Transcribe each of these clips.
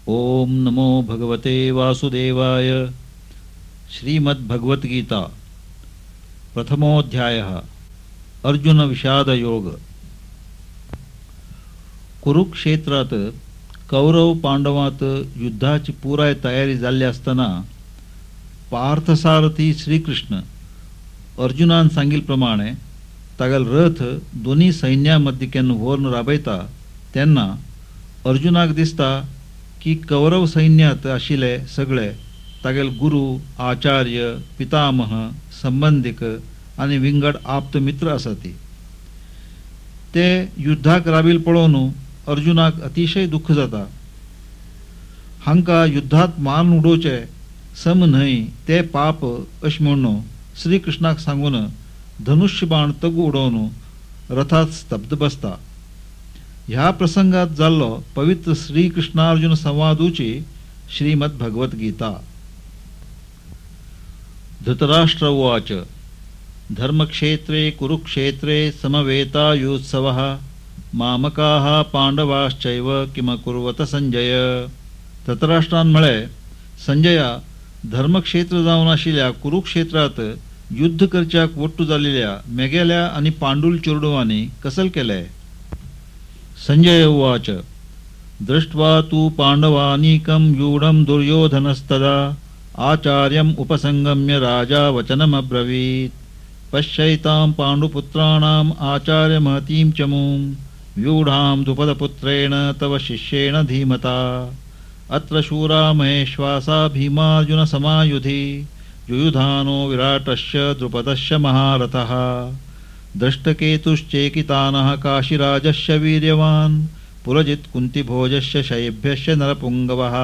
ओम नमो भगवते वासुदेवाय। श्रीमद्भगवद्गीता प्रथमोऽध्यायः अर्जुन विषाद योग। कुरुक्षेत्रात कौरव पांडवात युद्धाची पुराय तयारी झाली असताना पार्थसारथी श्रीकृष्ण अर्जुनान सांगिलप्रमाणे तागेल रथ दोन्ही सैन्यामध्ये केन्ना व्हरून राबयता तेन्ना अर्जुनाक दिसता की कौरव सैन्यात आशिल्ले सगळे तागेल गुरु आचार्य पितामह संबंधिक आणि विंगड आप्त मित्र आसात ते युद्धाक राबिल पळोवन अर्जुनाक अतिशय दुःख जाता। हांका युद्धात मान उडोवचे सम न्हय ते पाप अश म्हणून श्रीकृष्णाक सांगून धनुष्य बाण तगू उडोवन रथात स्तब्ध बसता। ह्या प्रसंगात जाल्लो पवित्र श्रीकृष्णार्जुन संवादूची श्रीमद्भगवद्गीता। धृतराष्ट्र उवाच धर्मक्षेत्रे कुरुक्षेत्रे समवेतायुत्सवः मामकाः पांडवाश्चैव किमकुर्वत संजय। धृतराष्ट्रान म्हळे संजया धर्मक्षेत्र जावन आशिल्ल्या कुरुक्षेत्रात युद्ध करच्याक वट्टू जाल्लेल्या मेगेल्या आणि पांडुल चोरडवांनी कसल केले। संजय उवाच दृष्ट्वा तु पांडवानीकं व्यूढं दुर्योधनस्तदा आचार्यम् उपसंगम्य राजा वचनमब्रवीत् पश्यैतां पाण्डुपुत्राणाम् आचार्यमहतीं चमूं व्यूढां द्रुपदपुत्रेण तव शिष्येण धीमता अत्र शूरा महेश्वासा भीमार्जुन समायुधि युयुधानो विराटस्य द्रुपदस्य महारथः दृष्टकेतुश्चेकितानः काशीराजस्य वीर्यवान् पुरजित् कुन्तिभोजस्य शैभ्यस्य नरपुङ्गवः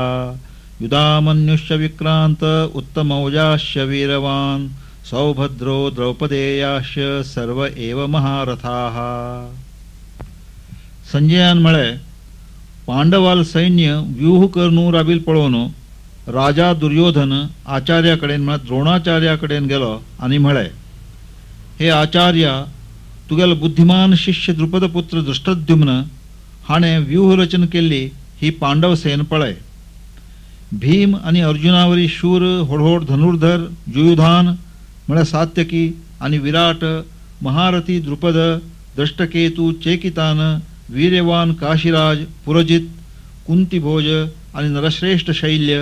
युधामन्युश्च विक्रान्त उत्तमौजास्य वीरवान् सौभद्रो द्रौपदेयास्य सर्व एव महारथाः। संजयान म्हळे पांडवाल सैन्य व्यूह करून राबिल पळोवन राजा दुर्योधन आचार्याकडेन म्हळ्यार द्रोणाचार्याकडेन गेलो आणि म्हळे हे आचार्या तुगेलो बुद्धिमान शिष्य द्रुपदपुत्र दृष्टद्युम्न हाणे व्यूह रचन केल्ली ही पांडव सेन पळय। भीम आणि अर्जुनावरी शूर होडहोड धनुर्धर युयुधान म्हळ्यार सात्यकी आणि विराट महारथी द्रुपद दृष्टकेतू चेकितान वीर्यवान काशीराज पुरजित कुंतीभोज आणि नरश्रेष्ठ शैल्य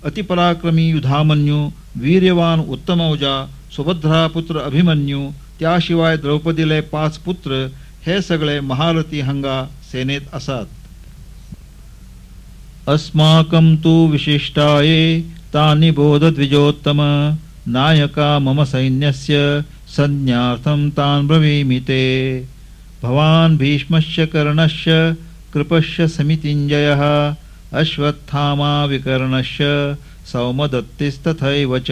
अतिपराक्रमी युधामन्यू वीर्यवान उत्तमौजा सुभद्रा पुत्र अभिमन्यू त्याशिवाय द्रौपदीले 5 पुत्र हे सगळे महारथी हंगा सेनेत असत। अस्माकं तु विशिष्टाये तानि बोध द्विजोत्तम नायका मम सैन्यस्य संज्ञार्थं तान् ब्रवीमि ते भवान् भीष्मस्य कर्णस्य कृपस्य समितिञ्जयः अश्वत्थामा विकर्णस्य सौमदत्तिस्तथैव च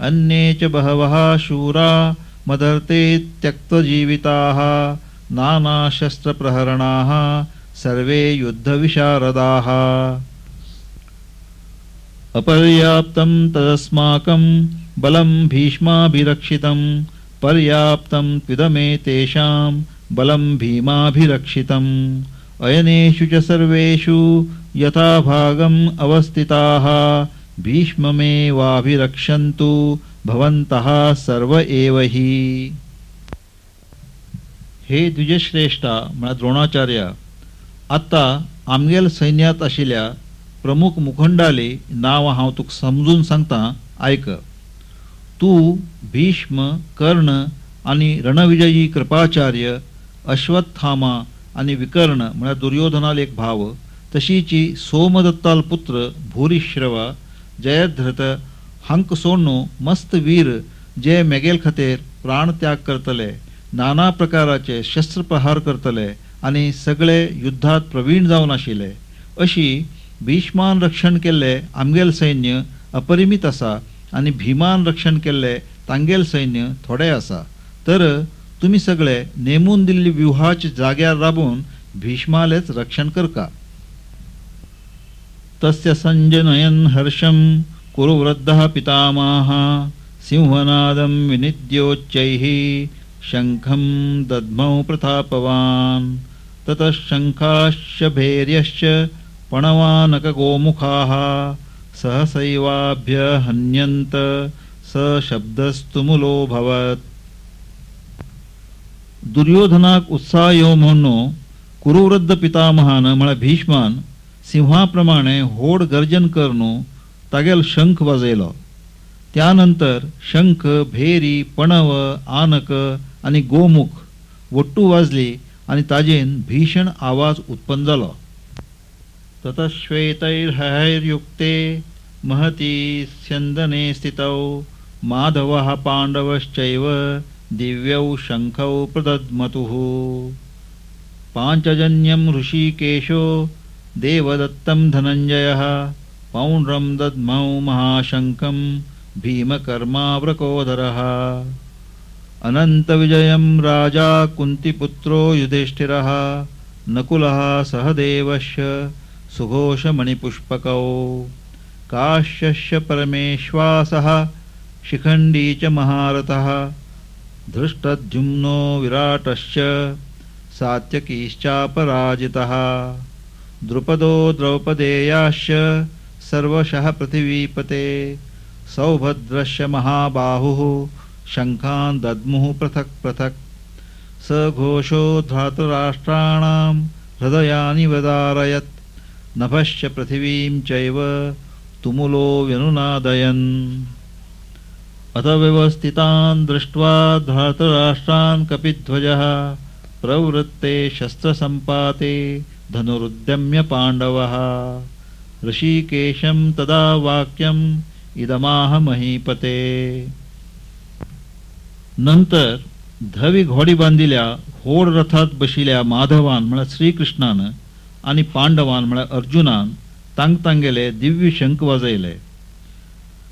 अन्ये च बहवः शूरा मदर्ते त्यक्तजीविताः नानाशस्त्रप्रहरणाः सर्वे युद्धविशारदाः अपर्याप्तं तदस्माकं बलं भीष्माभिरक्षितं पर्याप्तं त्विदमेतेषां बलं भीमाभिरक्षितम् अयनेषु च सर्वेषु यथाभागम् अवस्थिताः भीष्ममेवाभिरक्षन्तु भवन्तः सर्व एव हि। हे द्विजश्रेष्ठा म्हळ्यार द्रोणाचार्य आत्ता आमगेल सैन्यात आशिल्ल्या प्रमुख मुखंडाली नांव हांव तुका समजून सांगता आयक। तू भीष्म कर्ण आणि रणविजयी कृपाचार्य अश्वत्थामा आणि विकर्ण म्हळ्यार दुर्योधनाल एक भाव तशीची सोमदत्ताल पुत्र भूरिश्रवा जयद्रथ हांक सोडून मस्त वीर जे मेगेल खातीर प्राण त्याग करतले नाना प्रकाराचे शस्त्रप्रहार करतले आणि सगळे युद्धात प्रवीण जावन आशिल्ले अशी भीष्मान रक्षण केल्ले आमगेल सैन्य अपरिमित आसा आणि भीमान रक्षण केल्ले तांगेल सैन्य थोडे आसा। तर तुम्ही सगळे नेमून दिल्ली व्यूहाच्या जाग्यार राबून भीष्मालेच रक्षण करका। तस्य संजनयन हर्षं कुरुवृद्धः पितामहः सिंहनादं विनिद्योच्चैः शंखं दद्मौ प्रतापवान् ततः शंखाश्च भैर्यश्च पणवानक गोमुखाः सहसैवाभ्य हन्यन्त स शब्दस्तुमुलोऽभवत्. दुर्योधनाक उत्साह येव म्हणून कुरुवृद्ध पितामहान म्हळ्यार भीष्मान सिंहाप्रमाणे होड गर्जन करून तागेलो शंख वाजयलो. त्यानंतर शंख, भेरी, पणव, आनक आणि गोमुख वट्टू वाजली आणि ताजेन भीषण आवाज उत्पन्न जालो. ततश्वेतैर्हयैर्युक्ते महती स्यन्दने स्थितौ माधवः पाण्डवश्चैव दिव्यौ शंखौ प्रदद्मतुः. पाञ्चजन्यं ऋषिकेशो देवदत्तं धनञ्जयः पौण्ड्रं दद्मौ महाशंखं भीमकर्मावृकोदरः. अनन्तविजयं राजा कुन्तिपुत्रो युधिष्ठिरः नकुलः सहदेवश्च सुघोषमणिपुष्पकौ. काश्यश्च परमेश्वासः शिखण्डी च महारथः धृष्टद्युम्नो विराटश्च सात्यकीश्चापराजितः. द्रुपदो द्रौपदेयाश्च सर्वशः पृथिवीपते सौभद्रश्च महाबाहुः शंखान् दद्मुः पृथक् पृथक्. स घोषो धातराष्ट्राणां हृदयानि वदारयत् नभश्च पृथिवीं चैव तुमुलो व्यनुनादयन्. अथ व्यवस्थितान् दृष्ट्वा धातराष्ट्रान् कपिध्वजः प्रवृत्ते शस्त्रसम्पाते धनुरुद्यम्य पाण्डवः. ऋषिकेशं तदा वाक्यम् इदमाह महीपते. नंतर धवी घोडी बांधिल्या होड रथात बशिल्या माधवान म्हळ्यार श्रीकृष्णान आणि पांडवान म्हळ्यार अर्जुनान तांगतांगेले दिव्य शंख वाजयले.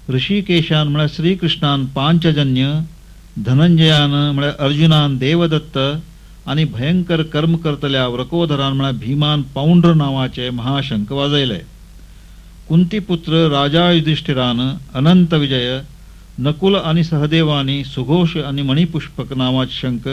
ऋषिकेशान म्हळ्यार श्रीकृष्णान पांचजन्य, धनंजयान म्हळ्यार अर्जुनान देवदत्त आणि भयंकर कर्म करतल्या वृकोदरान म्हळ्यार भीमान पौंड्र नावाचे महाशंख वाजयले. कुंतीपुत्र राजा युधिष्ठिरान अनंत विजय, नकुल आणि सहदेवानी सुघोष आणि मणिपुष्पक नावाचे शंख,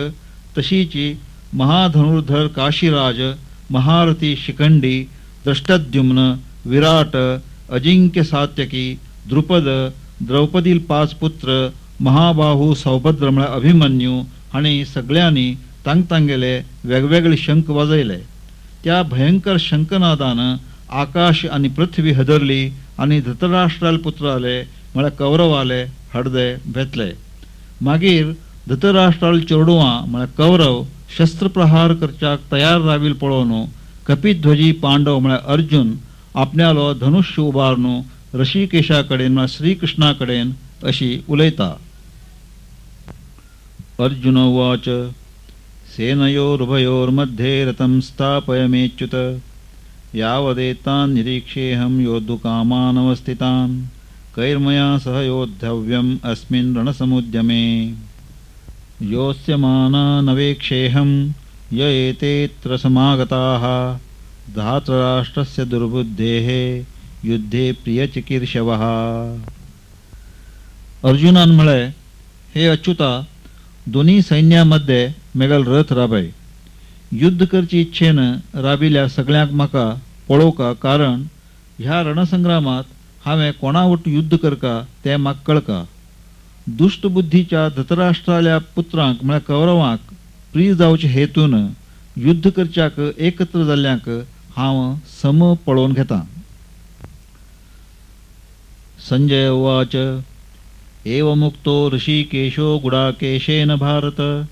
तशीची महाधनुर्धर काशीराज, महारथी शिखंडी, दृष्टद्युम्न, विराट, अजिंक्य सात्यकी, द्रुपद, द्रौपदील 5 पुत्र, महाबाहू सौभद्र म्हळ्यार अभिमन्यू हाणी सगळ्यांनी तांगतांगेले वेगवेगळे शंख वाजयले. त्या भयंकर शंखनादान आकाश आणि पृथ्वी हदरली आणि धृतराष्ट्राल पुत्र आले म्हळ्यार कौरव आले हडदे भेतले. मागीर धृतराष्ट्राल चेडुवां म्हळ्यार कौरव शस्त्रप्रहार करच्याक तयार राविल पळोवन कपिध्वजी पांडव म्हळ्यार अर्जुन आपल्यालो धनुष्य उबारून ऋषिकेशा कडेन म्हळ्यार श्रीकृष्णा कडेन अशी उलयता. अर्जुन उवाच सेनयोरुभयोर्मध्ये रथं स्थापयमेच्युत यावदेतान् निरीक्षेऽहं योद्धुकामानवस्थितान् कैर्मया सह योद्धव्यम् अस्मिन् रणसमुद्यमे. योत्स्यमाना नवेक्षेऽहं य एतेऽत्र समागताः धातराष्ट्रस्य दुर्बुद्धेः युद्धे प्रियचिकीर्षवः. अर्जुनान म्हळे, हे अच्युता, दोन्ही सैन्यामध्ये मेगल रथ राबय. युद्ध करची इच्छेन राबिल्या सगळ्यांक म्हाका पळोवका, कारण ह्या रणसंग्रामात हांवें कोणावट युद्ध करका तें म्हाका कळका. दुष्ट बुद्धीच्या धृतराष्ट्राल्या पुत्रांक म्हळ्यार कौरवांक प्रिय जावचे हेतून युद्ध करच्याक एकत्र जाल्ल्यांक हांव सम पळोवन घेतां. संजय उवाच एवमुक्तो ऋषिकेशो गुडाकेशेन भारत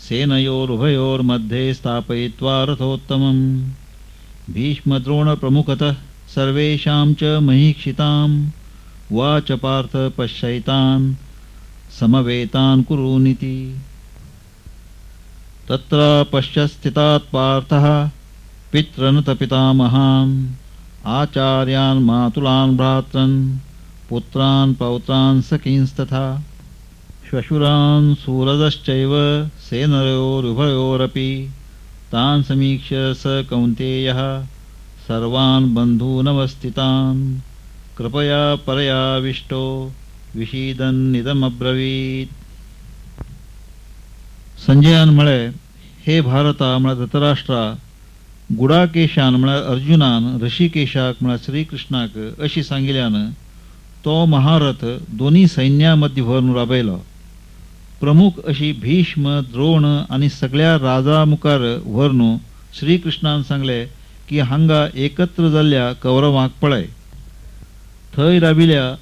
सेनयोरुभयोर्मध्ये स्थापयित्वा रथोत्तमम्. भीष्मद्रोणप्रमुखतः सर्वेषां च महीक्षिताम् उवाच पार्थ पश्यैतान् समवेतान् कुरूनिति. तत्र पश्यस्थितात् पार्थः पितृनतपितामहान् आचार्यान् मातुलान् भ्रातॄन् पुत्रान् पौत्रान् सखींस्तथा श्वशुरान् सूरदश्चैव सेनयोरुभयोरपि. तान् समीक्ष्य स कौन्तेयः सर्वान् बन्धूनवस्थितान् कृपया परयाविष्टो विषीदन्निदमब्रवीत्. संजयान म्हळे, हे भारता म्हळ्यार धृतराष्ट्रा, गुडाकेशान म्हळ्यार अर्जुनान ऋषिकेशाक म्हळ्यार श्रीकृष्णाक अशी सांगिल्ल्यान तो महारथ दोन्ही सैन्या मध्य व्हरून राबयलो. प्रमुख अशी भीष्म द्रोण आनी सगळ्या राजा मुखार व्हरून श्रीकृष्णान सांगले की हांगा एकत्र जाल्ल्या कौरवांक पळय. थंय राबिल्ल्या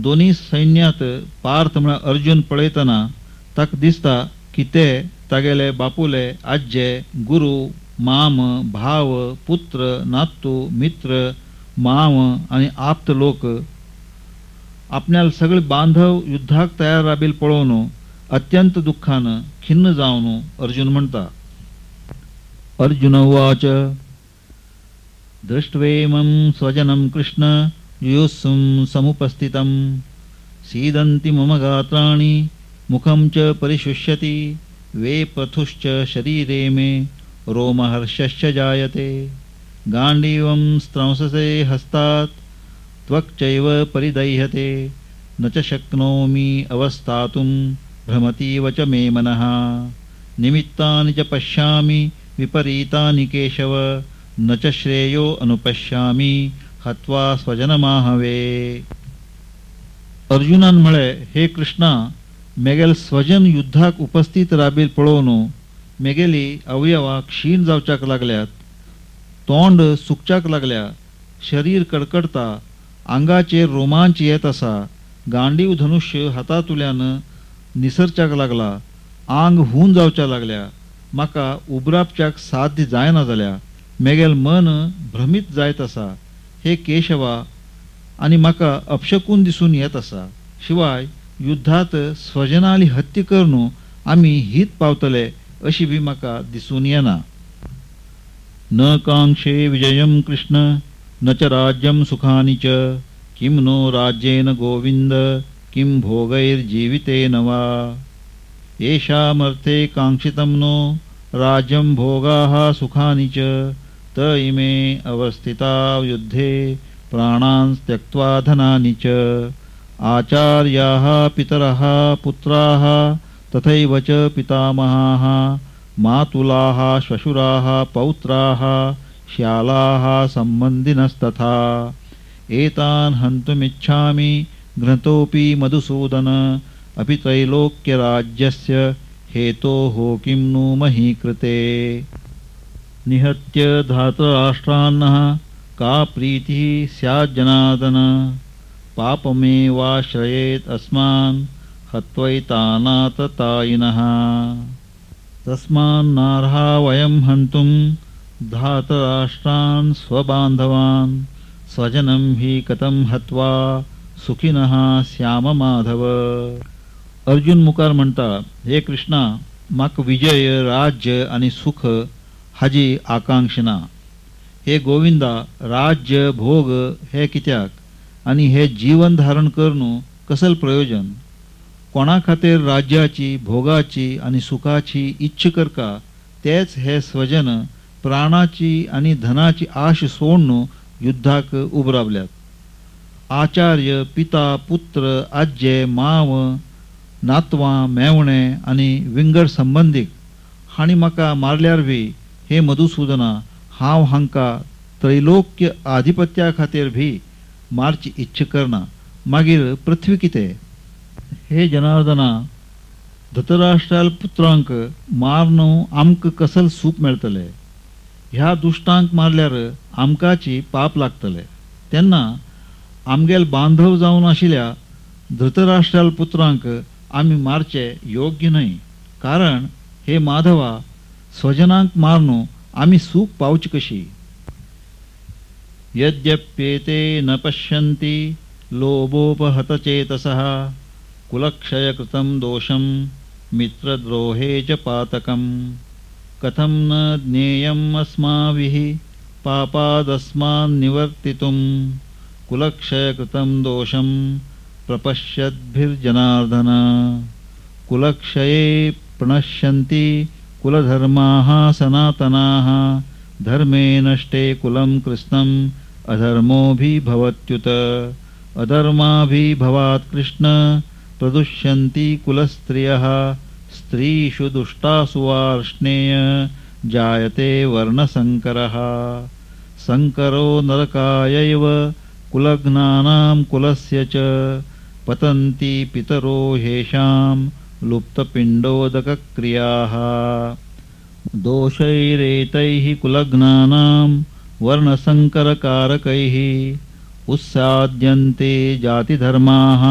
दोन्ही सैन्यांत पार्थ म्हळ्यार अर्जुन पळयतना ताका दिसता की ते तागेले बापुले आज्जे गुरु माम भाव पुत्र नातू मित्र माव आनी आप्त लोक आपल्याल सगळे बांधव युद्धाक तयार राबिल पळोवन अत्यंत दुःखान खिन्न जावन अर्जुन म्हणटा. अर्जुन उवाच दृष्ट्वेमं स्वजनं कृष्ण युयुत्सुं समुपस्थितं सीदन्ति मम गात्राणि मुखं च परिशुष्यति वेपथुश्च शरीरे मे रोमहर्षश्च जायते गाण्डीवं स्त्रंससे हस्तात् त्वक्चैव परिदह्यते न च शक्नोमि अवस्थातुं भ्रमतीव च मे मनः निमित्तानि च पश्यामि विपरीतानि केशव न च श्रेयो अनुपश्यामि हत्वा स्वजनमाहवे. अर्जुनान म्हळे हे कृष्णा मेगेल स्वजन युद्धाक उपस्थित राबील पळोवन मेगेली अवयवा क्षीण जावच्याक लागल्यात, तोंड सुकच्याक लागल्या, शरीर कडकडता, आंगाचेर रोमांच येत आसा, गांडीव धनुष्य हातांतल्यान निसरच्याक लागला, आंग हुन जावच्या लागल्या, म्हाका उबरापच्याक साध्य जायना जाल्या, मेगेल मन भ्रमित जायत आसा हे केशवा आनी म्हाका अपशकून दिसून येत आसा. शिवाय युद्धात स्वजनाली हत्या करून आमी हित पावतले अशी बी म्हाका दिसून येना. न कांक्षे विजयं कृष्ण न च राज्यं सुखानि च किं नो राज्येन गोविंद किं भोगैर्जीवितेन वा. येषामर्थे कांक्षितं नो राज्यं भोगाः सुखानि च त इमे अवस्थिता युद्धे प्राणान् त्यक्त्वा धनानि च. आचार्याः पितरः पुत्राः तथैव च पितामहाः मातुलाः श्वशुराः पौत्राः श्यालाः सम्बन्धिनस्तथा. एतान् हन्तुमिच्छामि घ्नतोऽपि मधुसूदन अपि त्रैलोक्यराज्यस्य हेतोः किं नु मही कृते. निहत्य धातराष्ट्रान्नः का प्रीतिः स्याज्जनार्दन पापमेवाश्रयेत् अस्मान् हत्वैतानाततायिनः. तस्मान्नार्हा वयं हन्तुं धातराष्ट्रान् स्वबान्धवान् स्वजनं हि कथं हत्वा सुखिनः श्याम माधव. अर्जुन मुखार म्हणटा हे कृष्णा म्हाका विजय राज्य आनी सुख हाजी आकांक्षा ना. हे गोविंदा राज्य भोग हे कित्याक आनी हे जीवन धारण करून कसल प्रयोजन. कोणा खातीर राज्याची भोगाची आनी सुखाची इच्छा करका तेच हे स्वजन प्राणाची आनी धनाची आश सोडून युद्धाक उबरावल्यात. आचार्य पिता पुत्र आज्जे माव नातवां मेवणे आनी विंगड संबंधीक हाणी म्हाका मारल्यार बी हे मधुसूदना हांव हांका त्रैलोक्य आधिपत्या खातीर भी मारची इच्छा करना. मागीर पृथ्वी कितें. हे जनार्दना धृतराष्ट्राल पुत्रांक मारून आमकां कसल सूख मेळटले. ह्या दुश्टांक मारल्यार आमकाची पाप लागतले. तेन्ना आमगेल बांधव जावन आशिल्ल्या धृतराष्ट्राल पुत्रांक आमी मारचे योग्य न्हय. कारण हे माधवा स्वजनांक मारून आमी सूख पावची कशी. यद्यप्येते न पश्यन्ति लोभोपहतचेतसः कुलक्षयकृतं दोषं मित्रद्रोहे च पातकं कथं न ज्ञेयम् अस्माभिः पापादस्मान्निवर्तितुं कुलक्षयकृतं दोषं प्रपश्यद्भिर्जनार्दन. कुलक्षये प्रणश्यन्ति कुलधर्माः सनातनाः धर्मे नष्टे कुलं कृष्णम् अधर्मोऽभिभवत्युत. अधर्माभिभवात् कृष्ण प्रदुष्यन्ति कुलस्त्रियः स्त्रीषु दुष्टासु वार्ष्णेय जायते वर्णसंकरः संकरो नरकायैव कुलघ्नानां कुलस्य च पतन्ति पितरो ह्येषां लुप्तपिण्डोदकक्रियाः दोषैरेतैः कुलघ्नानां वर्णसंकरकारकैः उत्साद्यन्ते जातिधर्माः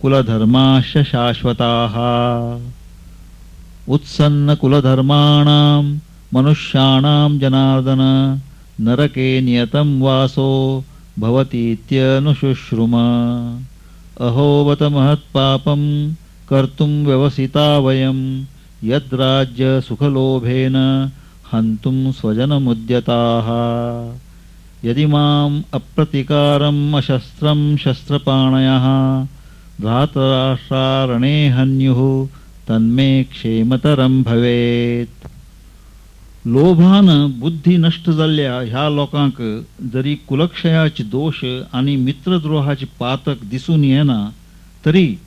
कुलधर्माश्च शाश्वताः उत्सन्नकुलधर्माणां मनुष्याणां जनार्दन नरके नियतं वासो भवतीत्यनुशुश्रुम अहो बत महत्पापं कर्तुं व्यवसिता वयं यद्राज्य सुखलोभेन हन्तुं स्वजनमुद्यताः यदि माम् अप्रतिकारम् अशस्त्रं शस्त्रपाणयः धातराष्ट्रारणे हन्युः तन्मे क्षेमतरं भवेत्. लोभान बुद्धी नष्ट जाल्ल्या ह्या लोकांक जरी कुलक्षयाचे दोष आणि मित्रद्रोहाचे पातक दिसून येना तरी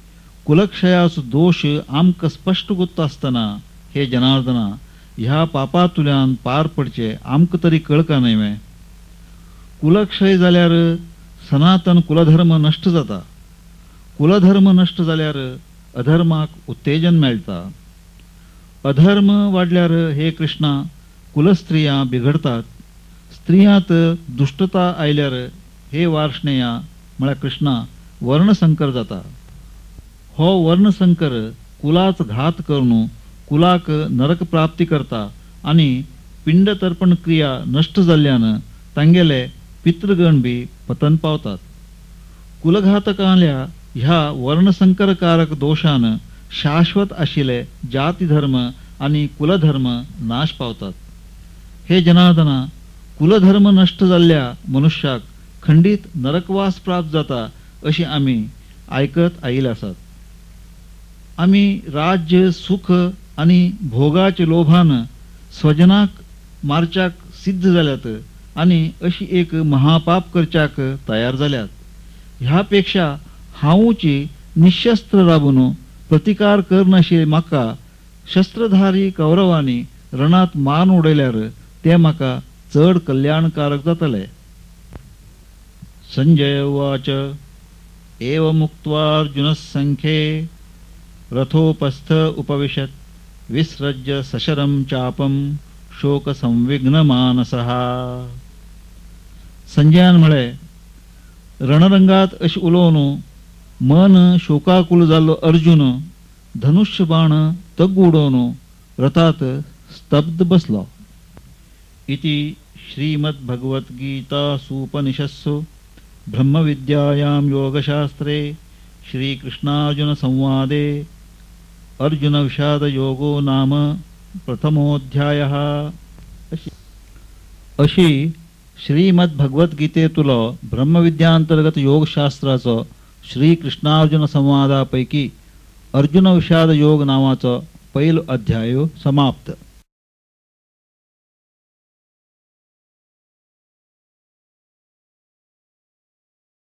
कुलक्षयाचो दोष आमक स्पष्ट गुत्त असतना हे जनार्दना ह्या पापातुल्यान पार पडचे आमक तरी कळका नये. कुलक्षय जाल्यार सनातन कुलधर्म नष्ट जाता. कुलधर्म नष्ट जाल्यार अधर्माक उत्तेजन मेळटा. अधर्म वाडल्यार हे कृष्णा कुलस्त्रियां बिघडतात. स्त्रियांत दुष्टता आयल्यार हे वार्ष्णेया म्हळ्यार कृष्णा वर्णसंकर जाता. हो वर्णसंकर कुलाच घात करून कुलाक नरक प्राप्ती करता आणि पिंड तर्पण क्रिया नष्ट जाल्ल्यान तांगेले पितृगण बी पतन पावतात. कुलघातकांल्या ह्या वर्णसंकरकारक दोषान शाश्वत आशिल्ले जातीधर्म आणि कुलधर्म नाश पावतात. हे जनार्दना कुलधर्म नष्ट जाल्ल्या मनुष्याक खंडित नरकवास प्राप्त जाता अशी आमी आयकत आयिल्ले आसात. आमी राज्य सुख आणि भोगाचे लोभान स्वजनाक मारच्याक सिद्ध जाल्यात आणि अशी एक महापाप करच्याक तयार जाल्यात. ह्यापेक्षा हांवूची निशस्त्र राबून प्रतिकार करनाशिल्ले म्हाका शस्त्रधारी कौरवांनी रणात मान उडयल्यार ते म्हाका चड कल्याणकारक जातले. संजय उवाच एवं मुक्त्वा अर्जुनस्संख्ये रथोपस्थ उपविशत् विसृज्य सशरं चापं शोकसंविघ्नमानसः. संजयान म्हळे रणरंगात अशी उलोवन मन शोकाकुल जाल्लो अर्जुन धनुष्य बाण तग उडोवन रथात स्तब्ध बसलो. इति श्रीमद्भगवद्गीतासूपनिषत्सु ब्रह्मविद्यायां योगशास्त्रे श्रीकृष्णार्जुन संवादे अर्जुन विषाद योगो नाम प्रथमोऽध्यायः. अशी श्रीमद्भगवद्गीतेतुलो ब्रह्मविद्यांतर्गत योगशास्त्राचो श्रीकृष्णार्जुन संवादापैकी अर्जुन विषाद योग नावाचो पयलो अध्याय समाप्त.